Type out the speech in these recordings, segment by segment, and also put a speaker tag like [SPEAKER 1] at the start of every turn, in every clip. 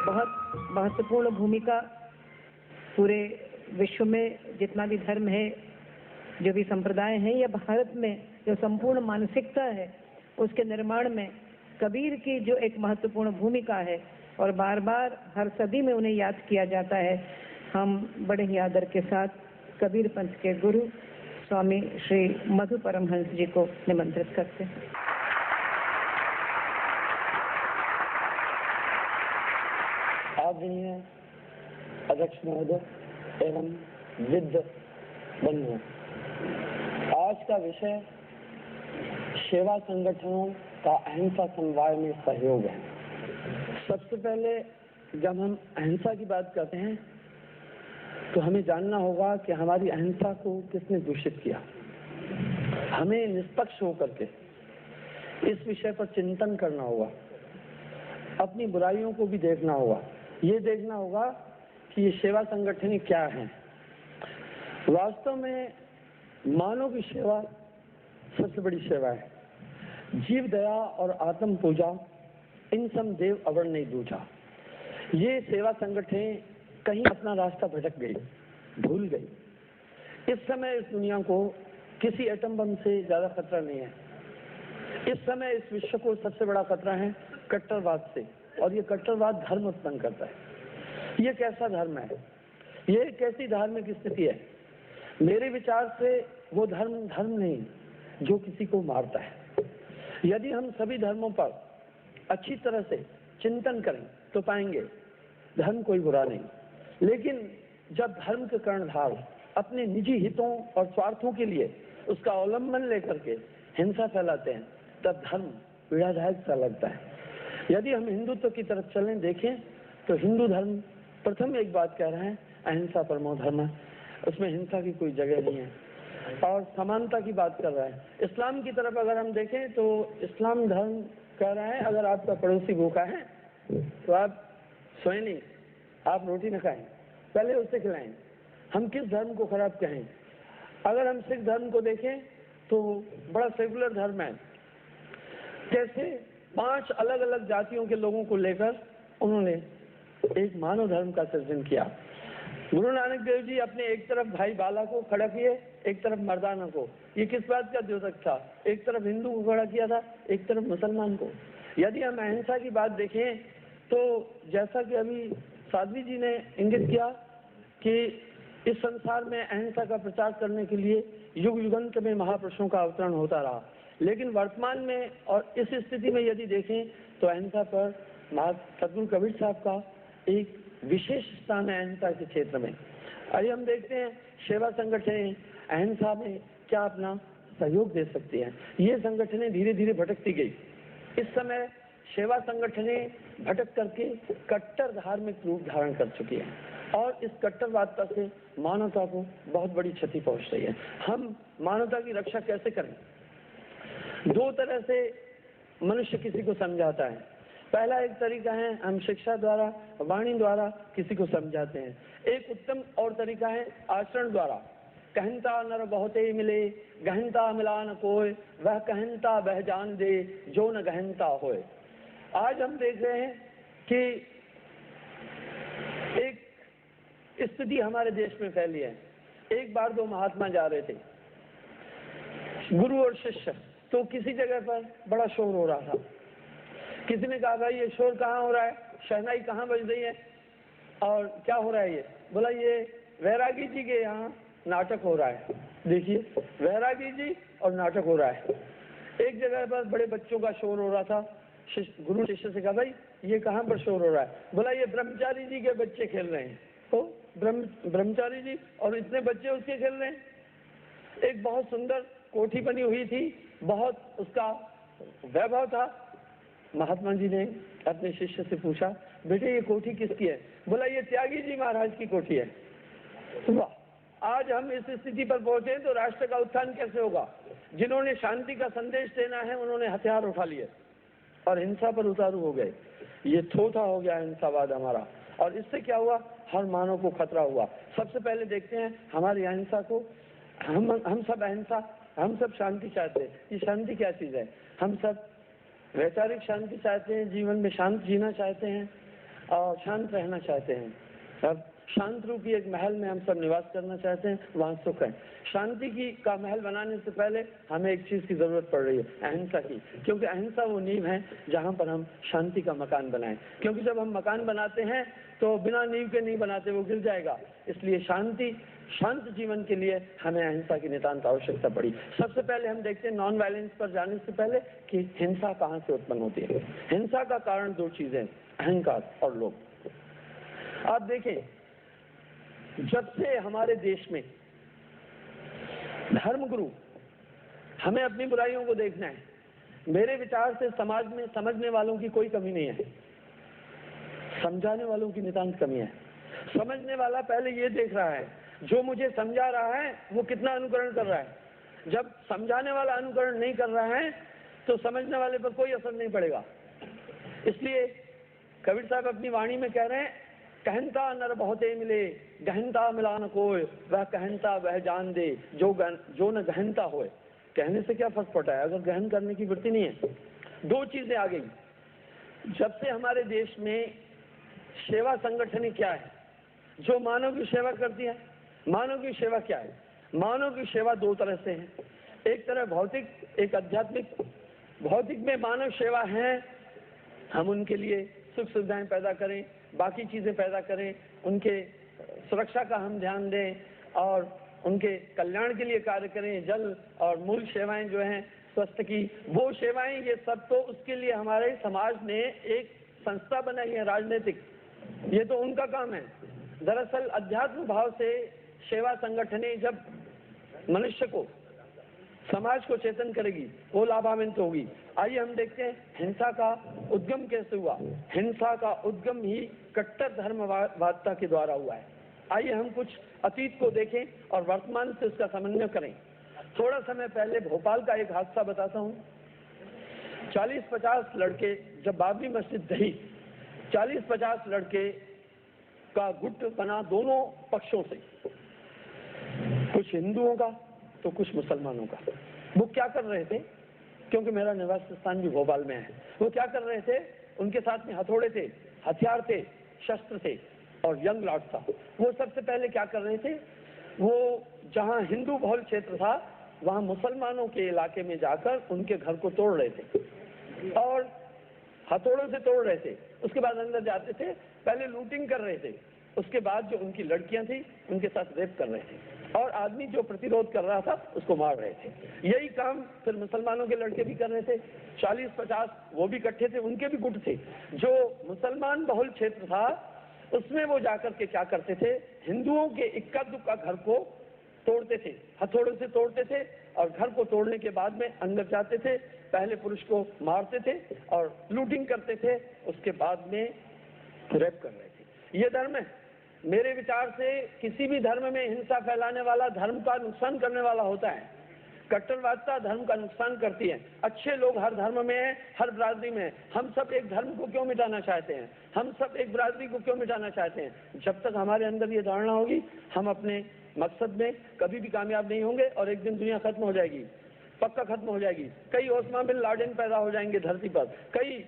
[SPEAKER 1] बहुत महत्वपूर्ण भूमिका पूरे विश्व में जितना भी धर्म है, जो भी संप्रदाय हैं, या भारत में जो संपूर्ण मानसिकता है उसके निर्माण में कबीर की जो एक महत्वपूर्ण भूमिका है और बार बार हर सदी में उन्हें याद किया जाता है। हम बड़े ही आदर के साथ कबीर पंथ के गुरु स्वामी श्री मधु परमहंस जी को निमंत्रित करते हैं।
[SPEAKER 2] आदरणीय अध्यक्ष महोदय एवं वृद्ध बंधुओं, आज का विषय सेवा संगठनों का अहिंसा समवाय में सहयोग है। सबसे पहले जब हम अहिंसा की बात करते हैं तो हमें जानना होगा कि हमारी अहिंसा को किसने दूषित किया। हमें निष्पक्ष होकर के इस विषय पर चिंतन करना होगा, अपनी बुराइयों को भी देखना होगा, ये देखना होगा कि ये सेवा संगठन क्या है। वास्तव में मानव की सेवा सबसे बड़ी सेवा है। जीव दया और आत्म पूजा इन सम देव अवर नहीं दूजा। ये सेवा संगठन कहीं अपना रास्ता भटक गई, भूल गई। इस समय इस दुनिया को किसी एटम बम से ज्यादा खतरा नहीं है। इस समय इस विश्व को सबसे बड़ा खतरा है कट्टरवाद से, और ये कट्टरवाद धर्म उत्पन्न करता है। ये कैसा धर्म है, ये कैसी धार्मिक स्थिति है? मेरे विचार से वो धर्म नहीं जो किसी को मारता है। यदि हम सभी धर्मों पर अच्छी तरह से चिंतन करें तो पाएंगे धर्म कोई बुरा नहीं, लेकिन जब धर्म के कर्णधार अपने निजी हितों और स्वार्थों के लिए उसका अवलंबन लेकर के हिंसा फैलाते हैं तब धर्म पीड़ादायक सा लगता है। यदि हम हिंदुत्व की तरफ चलें, देखें तो हिंदू धर्म प्रथम एक बात कह रहा है, अहिंसा परमो धर्म है, उसमें हिंसा की कोई जगह नहीं है और समानता की बात कर रहा है। इस्लाम की तरफ अगर हम देखें तो इस्लाम धर्म कह रहा है अगर आपका पड़ोसी भूखा है तो आप सोए नहीं, आप रोटी न खाएं, पहले उसे खिलाएं। हम किस धर्म को खराब कहें? अगर हम सिख धर्म को देखें तो बड़ा सेकुलर धर्म है। कैसे 5 अलग अलग जातियों के लोगों को लेकर उन्होंने एक मानव धर्म का सृजन किया। गुरु नानक देव जी अपने एक तरफ भाई बाला को खड़ा किए, एक तरफ मर्दाना को। ये किस बात का द्योतक था? एक तरफ हिंदू को खड़ा किया था, एक तरफ मुसलमान को। यदि हम अहिंसा की बात देखें तो जैसा कि अभी साध्वी जी ने इंगित किया कि इस संसार में अहिंसा का प्रचार करने के लिए युग युगांत में महापुरुषों का अवतरण होता रहा, लेकिन वर्तमान में और इस स्थिति में यदि देखें तो अहिंसा पर सदगुरु कबीर साहब का एक विशेष स्थान है अहिंसा के क्षेत्र में। आइए हम देखते हैं सेवा संगठन अहिंसा में क्या अपना सहयोग दे सकती हैं। ये संगठनें धीरे धीरे भटकती गई। इस समय सेवा संगठनें भटक करके कट्टर धार्मिक रूप धारण कर चुकी है और इस कट्टरवादता से मानवता को बहुत बड़ी क्षति पहुंच रही है। हम मानवता की रक्षा कैसे करें? 2 तरह से मनुष्य किसी को समझाता है। पहला एक तरीका है हम शिक्षा द्वारा, वाणी द्वारा किसी को समझाते हैं। एक उत्तम और तरीका है आचरण द्वारा। कहनता नर बहुते मिले, गहनता मिला न कोय, वह कहनता वह जान दे जो न गहनता होए। आज हम देख रहे हैं कि एक स्थिति हमारे देश में फैली है। एक बार 2 महात्मा जा रहे थे, गुरु और शिष्य, तो किसी जगह पर बड़ा शोर हो रहा था। किसी ने कहा भाई ये शोर कहाँ हो रहा है, शहनाई कहाँ बज रही है और क्या हो रहा है? ये बोला ये वैरागी जी के यहाँ नाटक हो रहा है। देखिए, वैरागी जी और नाटक हो रहा है। एक जगह पर बड़े बच्चों का शोर हो रहा था। गुरु शिष्य से कहा भाई ये कहाँ पर शोर हो रहा है? बोला ये ब्रह्मचारी जी के बच्चे खेल रहे हैं। तो ब्रह्मचारी जी और इतने बच्चे उसके खेल रहे हैं। एक बहुत सुंदर कोठी बनी हुई थी, बहुत उसका वैभव था। महात्मा जी ने अपने शिष्य से पूछा बेटे ये कोठी किसकी है? बोला ये त्यागी जी महाराज की कोठी है। वाह, आज हम इस स्थिति पर पहुंचे तो राष्ट्र का उत्थान कैसे होगा? जिन्होंने शांति का संदेश देना है उन्होंने हथियार उठा लिए और हिंसा पर उतारू हो गए। ये थोथा हो गया हिंसावाद हमारा, और इससे क्या हुआ? हर मानव को खतरा हुआ। सबसे पहले देखते हैं हमारी अहिंसा को। हम सब अहिंसा, हम सब शांति चाहते हैं। ये शांति क्या चीज है? हम सब वैचारिक शांति चाहते हैं, जीवन में शांत जीना चाहते हैं, और शांत रहना चाहते हैं। अब शांत रूपी एक महल में हम सब निवास करना चाहते हैं, वहाँ सुख है। शांति की का महल बनाने से पहले हमें एक चीज की जरूरत पड़ रही है, अहिंसा की, क्योंकि अहिंसा वो नींव है जहाँ पर हम शांति का मकान बनाएं। क्योंकि जब हम मकान बनाते हैं तो बिना नींव के नहीं बनाते, वो गिर जाएगा। इसलिए शांत जीवन के लिए हमें अहिंसा की नितांत आवश्यकता पड़ी। सबसे पहले हम देखते हैं नॉन वायलेंस पर जाने से पहले कि हिंसा कहाँ से उत्पन्न होती है। हिंसा का कारण दो चीजें, अहंकार और लोभ। आप देखें, जब से हमारे देश में धर्मगुरु, हमें अपनी बुराइयों को देखना है, मेरे विचार से समाज में समझने वालों की कोई कमी नहीं है, समझाने वालों की नितांत कमी है। समझने वाला पहले ये देख रहा है जो मुझे समझा रहा है वो कितना अनुकरण कर रहा है। जब समझाने वाला अनुकरण नहीं कर रहा है तो समझने वाले पर कोई असर नहीं पड़ेगा। इसलिए कबीर साहब अपनी वाणी में कह रहे हैं, कहनता नर बहुते मिले, गहनता मिला न कोय, वह कहनता वह जान दे जो न गहनता होए। कहने से क्या फर्क पड़ता है अगर गहन करने की वृत्ति नहीं है। दो चीजें आ गई। जब से हमारे देश में सेवा संगठन क्या है, जो मानव की सेवा करती है। मानव की सेवा क्या है? मानव की सेवा दो तरह से है, एक तरह भौतिक, एक आध्यात्मिक। भौतिक में मानव सेवा है, हम उनके लिए सुख सुविधाएं पैदा करें, बाकी चीजें पैदा करें, उनके सुरक्षा का हम ध्यान दें और उनके कल्याण के लिए कार्य करें। जल और मूल सेवाएं जो हैं स्वास्थ्य की, वो सेवाएं, ये सब तो उसके लिए हमारे समाज ने एक संस्था बनाई है राजनीतिक, ये तो उनका काम है। दरअसल अध्यात्म भाव से सेवा संगठने जब मनुष्य को, समाज को चेतन करेगी, वो लाभान्वित होगी। आइए हम देखते हैं हिंसा का उद्गम कैसे हुआ। हिंसा का उद्गम ही कट्टर धर्मवादिता के द्वारा हुआ है। आइए हम कुछ अतीत को देखें और वर्तमान से उसका समन्वय करें। थोड़ा समय पहले भोपाल का एक हादसा बताता हूँ। 40-50 लड़के, जब बाबरी मस्जिद ढही, 40-50 लड़के का गुट बना दोनों पक्षों से, कुछ हिंदुओं का तो कुछ मुसलमानों का। वो क्या कर रहे थे, क्योंकि मेरा निवास स्थान भी भोपाल में है, वो क्या कर रहे थे, उनके साथ में हथौड़े थे, हथियार थे, शस्त्र थे और यंग लॉर्ड था। वो सबसे पहले क्या कर रहे थे, वो जहां हिंदू बहुल क्षेत्र था वहां मुसलमानों के इलाके में जाकर उनके घर को तोड़ रहे थे और हथौड़ों से तोड़ रहे थे। उसके बाद अंदर जाते थे, पहले लूटिंग कर रहे थे, उसके बाद जो उनकी लड़कियां थी उनके साथ रेप कर रहे थे और आदमी जो प्रतिरोध कर रहा था उसको मार रहे थे। यही काम फिर मुसलमानों के लड़के भी कर रहे थे। 40-50 वो भी इकट्ठे थे, उनके भी गुट थे। जो मुसलमान बहुल क्षेत्र था उसमें वो जाकर के क्या करते थे, हिंदुओं के इक्का दुक्का घर को तोड़ते थे, हथौड़ों से तोड़ते थे और घर को तोड़ने के बाद में अंदर जाते थे, पहले पुरुष को मारते थे और लूटिंग करते थे, उसके बाद में रेप कर रहे थे। ये धर्म है। मेरे विचार से किसी भी धर्म में हिंसा फैलाने वाला धर्म का नुकसान करने वाला होता है। कट्टरवादिता धर्म का नुकसान करती है। अच्छे लोग हर धर्म में हैं, हर बिरादरी में हैं। हम सब एक धर्म को क्यों मिटाना चाहते हैं, हम सब एक बिरादरी को क्यों मिटाना चाहते हैं? जब तक हमारे अंदर ये धारणा होगी हम अपने मकसद में कभी भी कामयाब नहीं होंगे और एक दिन दुनिया खत्म हो जाएगी, पक्का खत्म हो जाएगी। कई ओस्मा बिन लादेन पैदा हो जाएंगे धरती पर, कई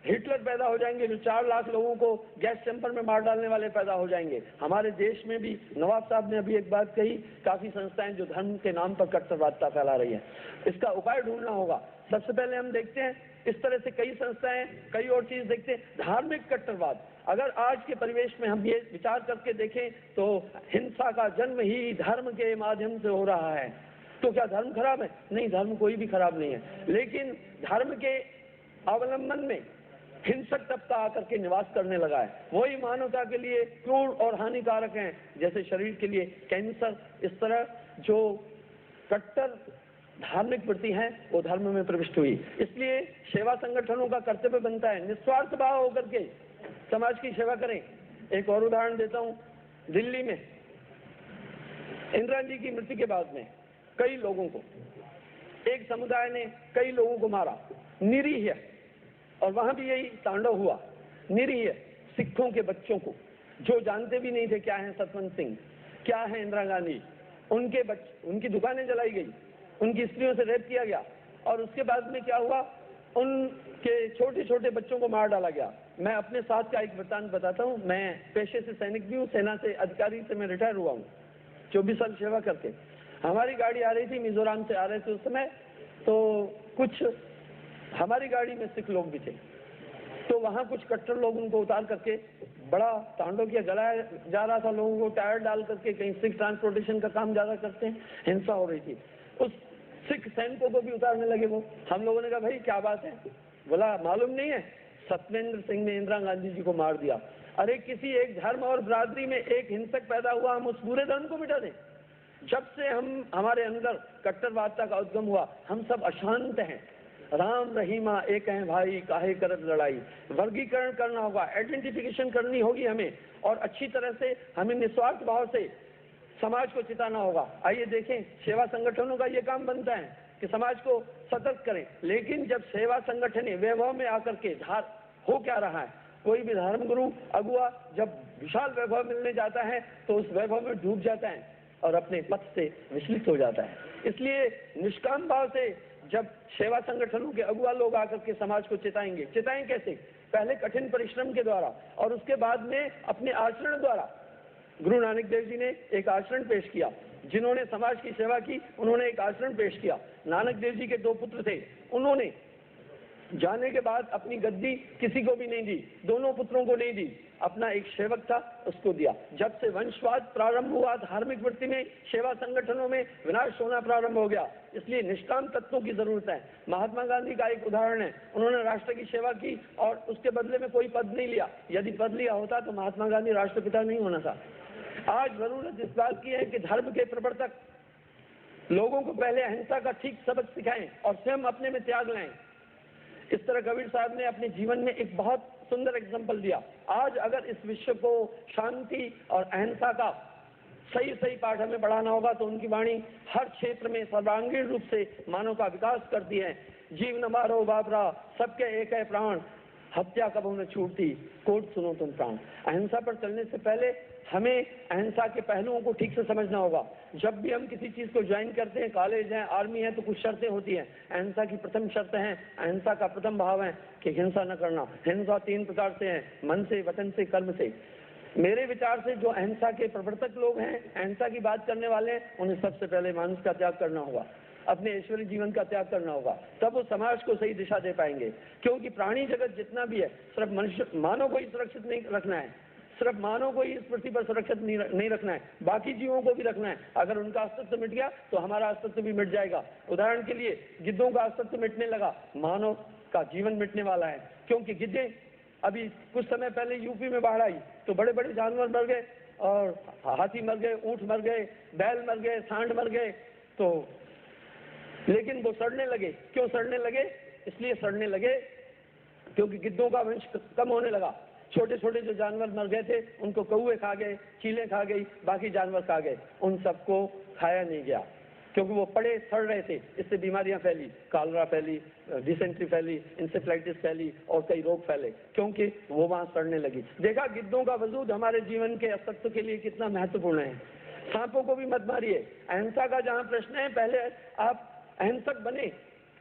[SPEAKER 2] हिटलर पैदा हो जाएंगे जो 4 लाख लोगों को गैस चैम्बर में मार डालने वाले पैदा हो जाएंगे। हमारे देश में भी नवाब साहब ने अभी एक बात कही, काफी संस्थाएं जो धर्म के नाम पर कट्टरवादिता फैला रही है, इसका उपाय ढूंढना होगा। सबसे पहले हम देखते हैं इस तरह से कई संस्थाएं, कई और चीज देखते हैं। धार्मिक कट्टरवाद, अगर आज के परिवेश में हम ये विचार करके देखें तो हिंसा का जन्म ही धर्म के माध्यम से हो रहा है। तो क्या धर्म खराब है? नहीं, धर्म कोई भी खराब नहीं है, लेकिन धर्म के अवलंबन में हिंसक तबका आकर के निवास करने लगा है। वही मानवता के लिए क्रूर और हानिकारक हैं, जैसे शरीर के लिए कैंसर। इस तरह जो कट्टर धार्मिक वृत्ति है वो धर्म में प्रविष्ट हुई। इसलिए सेवा संगठनों का कर्तव्य बनता है निस्वार्थ भाव होकर के समाज की सेवा करें। एक और उदाहरण देता हूँ। दिल्ली में इंदिरा जी की मृत्यु के बाद में कई लोगों को, एक समुदाय ने कई लोगों को मारा, निरीह, और वहां भी यही तांडव हुआ। निरीह सिखों के बच्चों को, जो जानते भी नहीं थे क्या है सतवंत सिंह, क्या है इंदिरा गांधी, उनकी दुकानें जलाई गई, उनकी स्त्रियों से रेप किया गया और उसके बाद में क्या हुआ, उनके छोटे छोटे बच्चों को मार डाला गया। मैं अपने साथ का एक वृत्तांत बताता हूँ। मैं पेशे से सैनिक भी हूँ, सेना से अधिकारी से मैं रिटायर हुआ हूँ, 24 साल सेवा करके। हमारी गाड़ी आ रही थी, मिजोरम से आ रहे थे उस समय, तो कुछ हमारी गाड़ी में सिख लोग भी थे, तो वहाँ कुछ कट्टर लोग उनको उतार करके बड़ा तांडव किया, जलाया जा रहा था लोगों को, टायर डाल करके, कहीं सिख ट्रांसपोर्टेशन का काम ज्यादा करते हैं, हिंसा हो रही थी। उस सिख सैनिकों को भी उतारने लगे वो। हम लोगों ने कहा भाई क्या बात है? बोला मालूम नहीं है, सत्येंद्र सिंह ने इंदिरा गांधी जी को मार दिया। अरे किसी एक धर्म और बरादरी में एक हिंसक पैदा हुआ, हम उस पूरे धर्म को मिटा दें? जब से हमारे अंदर कट्टरवादता का उद्गम हुआ, हम सब अशांत हैं। राम रहीमा एक हैं भाई, काहे करत लड़ाई। वर्गीकरण करना होगा, आइडेंटिफिकेशन करनी होगी हमें, और अच्छी तरह से हमें निस्वार्थ भाव से समाज को चिताना होगा। आइए देखें, सेवा संगठनों का ये काम बनता है कि समाज को सतर्क करें, लेकिन जब सेवा संगठन वैभव में आकर के हो क्या रहा है, कोई भी धर्मगुरु अगुआ जब विशाल वैभव मिलने जाता है तो उस वैभव में डूब जाता है और अपने पथ से विचलित हो जाता है। इसलिए निष्काम भाव से जब सेवा संगठनों के अगुआ लोग आकर के समाज को चिताएंगे, चिताएं कैसे? पहले कठिन परिश्रम के द्वारा और उसके बाद में अपने आचरण द्वारा। गुरु नानक देव जी ने एक आचरण पेश किया, जिन्होंने समाज की सेवा की, उन्होंने एक आचरण पेश किया। नानक देव जी के 2 पुत्र थे, उन्होंने जाने के बाद अपनी गद्दी किसी को भी नहीं दी, दोनों पुत्रों को नहीं दी, अपना एक सेवक था उसको दिया। जब से वंशवाद प्रारंभ हुआ, धार्मिक वृत्ति में, सेवा संगठनों में विनाश होना प्रारंभ हो गया। इसलिए निष्काम तत्वों की जरूरत है। महात्मा गांधी का एक उदाहरण है, उन्होंने राष्ट्र की सेवा की और उसके बदले में कोई पद नहीं लिया। यदि पद लिया होता तो महात्मा गांधी राष्ट्रपिता नहीं होना था। आज जरूरत इस बात की है कि धर्म के प्रवर्तक लोगों को पहले अहिंसा का ठीक सबक सिखाएं और स्वयं अपने में त्याग लाएं। इस तरह कबीर साहब ने अपने जीवन में एक बहुत सुंदर एग्जाम्पल दिया। आज अगर इस विश्व को शांति और अहिंसा का सही पाठ हमें बढ़ाना होगा तो उनकी वाणी हर क्षेत्र में सर्वांगीण रूप से मानव का विकास करती है। जीव न मारो बाबरा, सबके एक है प्राण, हत्या कबहू न छूटती, कोट सुनो तुम प्राण। अहिंसा पर चलने से पहले हमें अहिंसा के पहलुओं को ठीक से समझना होगा। जब भी हम किसी चीज को ज्वाइन करते हैं, कॉलेज है, आर्मी है, तो कुछ शर्तें होती हैं। अहिंसा की प्रथम शर्त है, अहिंसा का प्रथम भाव है कि हिंसा न करना। हिंसा 3 प्रकार से है, मन से, वचन से, कर्म से। मेरे विचार से जो अहिंसा के प्रवर्तक लोग हैं, अहिंसा की बात करने वाले हैं, उन्हें सबसे पहले मानुष का त्याग करना होगा, अपने ऐश्वर्य जीवन का त्याग करना होगा, तब वो समाज को सही दिशा दे पाएंगे। क्योंकि प्राणी जगत जितना भी है, सिर्फ मनुष्य मानव को ही सुरक्षित नहीं रखना है, सिर्फ मानव को ही इस पृथ्वी पर सुरक्षित नहीं रखना है, बाकी जीवों को भी रखना है। अगर उनका अस्तित्व मिट गया तो हमारा अस्तित्व भी मिट जाएगा। उदाहरण के लिए गिद्धों का अस्तित्व मिटने लगा, मानव का जीवन मिटने वाला है। क्योंकि गिद्धे, अभी कुछ समय पहले यूपी में बाढ़ आई तो बड़े बड़े जानवर मर गए, और हाथी मर गए, ऊंट मर गए, बैल मर गए, सांड मर गए, तो लेकिन वो सड़ने लगे। क्यों सड़ने लगे? इसलिए सड़ने लगे क्योंकि गिद्धों का वंश कम होने लगा। छोटे छोटे जो जानवर मर गए थे उनको कौवे खा गए, चीलें खा गई, बाकी जानवर खा गए, उन सबको खाया नहीं गया क्योंकि वो पड़े सड़ रहे थे। इससे बीमारियां फैली, कॉलरा फैली, डिसेंट्री फैली, इंसेफ्लाइटिस फैली और कई रोग फैले, क्योंकि वो वहां सड़ने लगी। देखा गिद्धों का वजूद हमारे जीवन के अस्तित्व के लिए कितना महत्वपूर्ण है। सांपों को भी मत मारिए। अहिंसा का जहां प्रश्न है, पहले आप अहिंसक बने,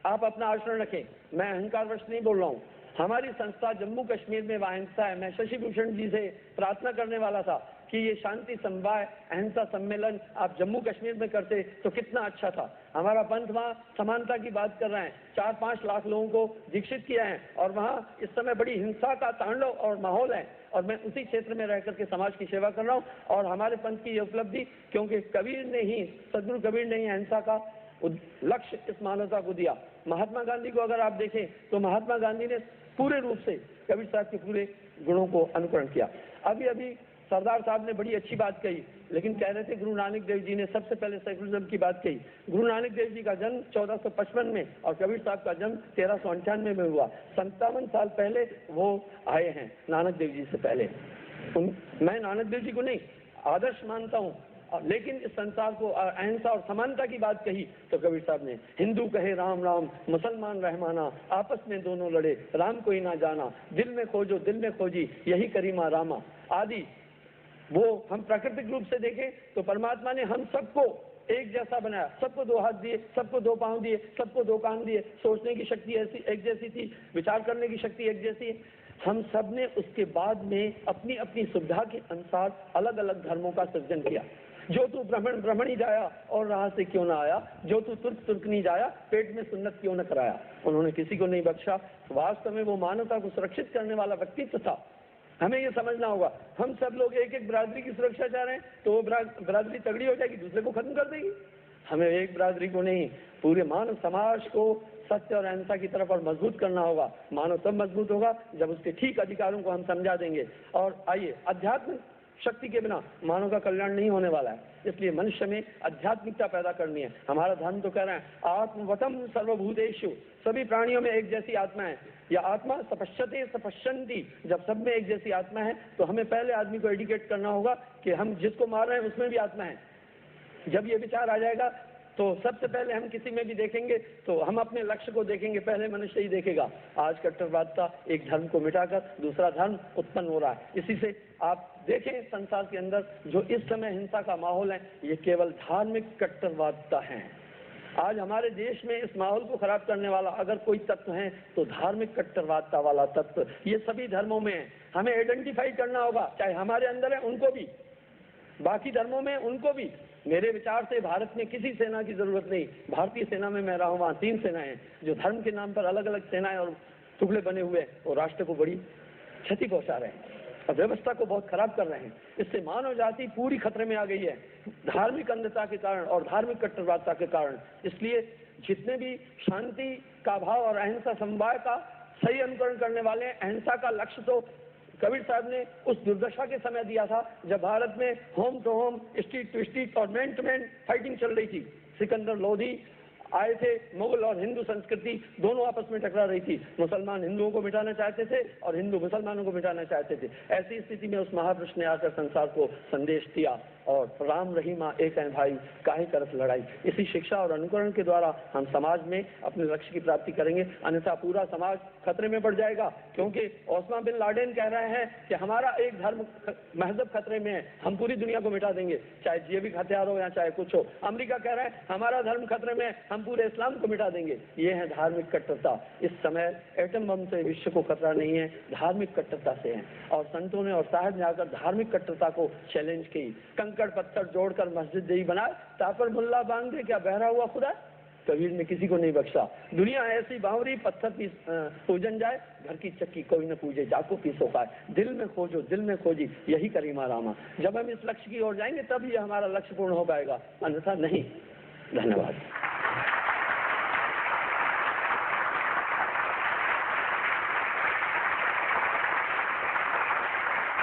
[SPEAKER 2] आप अपना आचरण रखें। मैं अहंकारवश नहीं बोल रहा हूँ। हमारी संस्था जम्मू कश्मीर में अहिंसा है। मैं शशि भूषण जी से प्रार्थना करने वाला था कि ये शांति समवाय अहिंसा सम्मेलन आप जम्मू कश्मीर में करते तो कितना अच्छा था। हमारा पंथ वहाँ समानता की बात कर रहे हैं, 4-5 लाख लोगों को दीक्षित किया है, और वहाँ इस समय बड़ी हिंसा का तांडव और माहौल है, और मैं उसी क्षेत्र में रह करके समाज की सेवा कर रहा हूँ। और हमारे पंथ की ये उपलब्धि, क्योंकि कबीर ने ही, सदगुरु कबीर ने ही अहिंसा का लक्ष्य इस मानवता को दिया। महात्मा गांधी को अगर आप देखें तो महात्मा गांधी ने पूरे रूप से कबीर साहब के पूरे गुणों को अनुकरण किया। अभी सरदार साहब ने बड़ी अच्छी बात कही, लेकिन कह रहे थे गुरु नानक देव जी ने सबसे पहले सेकुलरिज्म की बात कही। गुरु नानक देव जी का जन्म 1455 में और कबीर साहब का जन्म 1398 में हुआ। 57 साल पहले वो आए हैं, नानक देव जी से पहले। मैं नानक देव जी को नहीं आदर्श मानता हूँ, लेकिन इस संसार को अहिंसा और समानता की बात कही तो कबीर साहब ने, हिंदू कहे राम राम, मुसलमान रहमाना, आपस में दोनों लड़े, राम कोई ना जाना, दिल में खोजो दिल में खोजी, यही करीमा रामा आदि। वो हम प्राकृतिक रूप से देखें तो परमात्मा ने हम सबको एक जैसा बनाया, सबको 2 हाथ दिए, सबको 2 पांव दिए, सबको 2 कान दिए, सोचने की शक्ति ऐसी एक जैसी थी, विचार करने की शक्ति एक जैसी है। हम सब ने उसके बाद में अपनी अपनी सुविधा के अनुसार अलग अलग धर्मों का सृजन किया। जो तू ब्राह्मणी जाया और राह से क्यों ना आया, जो तू तुर्कनी जाया, पेट में सुन्नत क्यों न कराया। उन्होंने किसी को नहीं बख्शा। वास्तव में वो मानवता को सुरक्षित करने वाला व्यक्तित्व था। हमें ये समझना होगा, हम सब लोग एक एक बिरादरी की सुरक्षा चाह रहे हैं तो वो बिरादरी तगड़ी हो जाएगी, दूसरे को खत्म कर देगी। हमें एक बिरादरी को नहीं, पूरे मानव समाज को सत्य और अहिंसा की तरफ और मजबूत करना होगा। मानव तब मजबूत होगा जब उसके ठीक अधिकारों को हम समझा देंगे। और आइए, अध्यात्म शक्ति के बिना मानव का कल्याण नहीं होने वाला है, इसलिए मनुष्य में आध्यात्मिकता पैदा करनी है। हमारा धर्म तो कह रहे हैं आत्मवतम सर्वभूतेषु, सभी प्राणियों में एक जैसी आत्मा है। या आत्मा तपश्यते तपश्यन्ति, जब सब में एक जैसी आत्मा है तो हमें पहले आदमी को एडुकेट करना होगा कि हम जिसको मार रहे हैं उसमें भी आत्मा है। जब ये विचार आ जाएगा तो सबसे पहले हम किसी में भी देखेंगे तो हम अपने लक्ष्य को देखेंगे, पहले मनुष्य ही देखेगा। आज कट्टरवादिता एक धर्म को मिटाकर दूसरा धर्म उत्पन्न हो रहा है। इसी से आप देखें संसार के अंदर जो इस समय हिंसा का माहौल है, ये केवल धार्मिक कट्टरवादिता है। आज हमारे देश में इस माहौल को खराब करने वाला अगर कोई तत्व है तो धार्मिक कट्टरवादिता वाला तत्व। ये सभी धर्मों में है, हमें आइडेंटिफाई करना होगा, चाहे हमारे अंदर है उनको भी, बाकी धर्मों में उनको भी। मेरे विचार से भारत में किसी सेना की जरूरत नहीं। भारतीय सेना में मैं रहा हूं, वहां 3 सेनाएं हैं जो धर्म के नाम पर अलग अलग सेनाएं और टुकड़े बने हुए हैं और राष्ट्र को बड़ी क्षति पहुंचा रहे हैं और व्यवस्था को बहुत खराब कर रहे हैं। इससे मानव जाति पूरी खतरे में आ गई है धार्मिक अंधता के कारण और धार्मिक कट्टरवादिता के कारण। इसलिए जितने भी शांति का भाव और अहिंसा समवाय का सही अनुकरण करने वाले हैं, अहिंसा का लक्ष्य तो कबीर साहब ने उस दुर्दशा के समय दिया था जब भारत में home to home, street to street और मैन टू मैन फाइटिंग चल रही थी। सिकंदर लोधी आए थे, मुगल और हिंदू संस्कृति दोनों आपस में टकरा रही थी। मुसलमान हिंदुओं को मिटाना चाहते थे और हिंदू मुसलमानों को मिटाना चाहते थे। ऐसी स्थिति में उस महापुरुष ने आकर संसार को संदेश दिया और राम रहीमा एक है भाई, काहे करत लड़ाई। इसी शिक्षा और अनुकरण के द्वारा हम समाज में अपने लक्ष्य की प्राप्ति करेंगे, अन्यथा पूरा समाज खतरे में पड़ जाएगा। क्योंकि ओसामा बिन लादेन कह रहे हैं कि हमारा एक धर्म महजब खतरे में है, हम पूरी दुनिया को मिटा देंगे, चाहे जैविक हथियार हो या चाहे कुछ हो। अमेरिका कह रहा है हमारा धर्म खतरे में, हम पूरे इस्लाम को मिटा देंगे। ये है धार्मिक कट्टरता। इस समय एटम बम से विश्व को खतरा नहीं है, धार्मिक कट्टरता से है। और संतों ने और साहब ने आकर धार्मिक कट्टरता को चैलेंज की। कंकड़ पत्थर जोड़कर मस्जिद यही बनाए, तापर मुल्ला बांध दे, क्या बहरा हुआ खुदा। कबीर ने किसी को नहीं बख्शा। दुनिया ऐसी बावरी, पत्थर की पूजन जाए, घर की चक्की कोई न पूजे, जाको पीसो पाए। दिल में खोजो, दिल में खोजी, यही करीमा रामा। जब हम इस लक्ष्य की ओर जाएंगे तब ये हमारा लक्ष्य पूर्ण हो पाएगा, अन्यथा नहीं। धन्यवाद।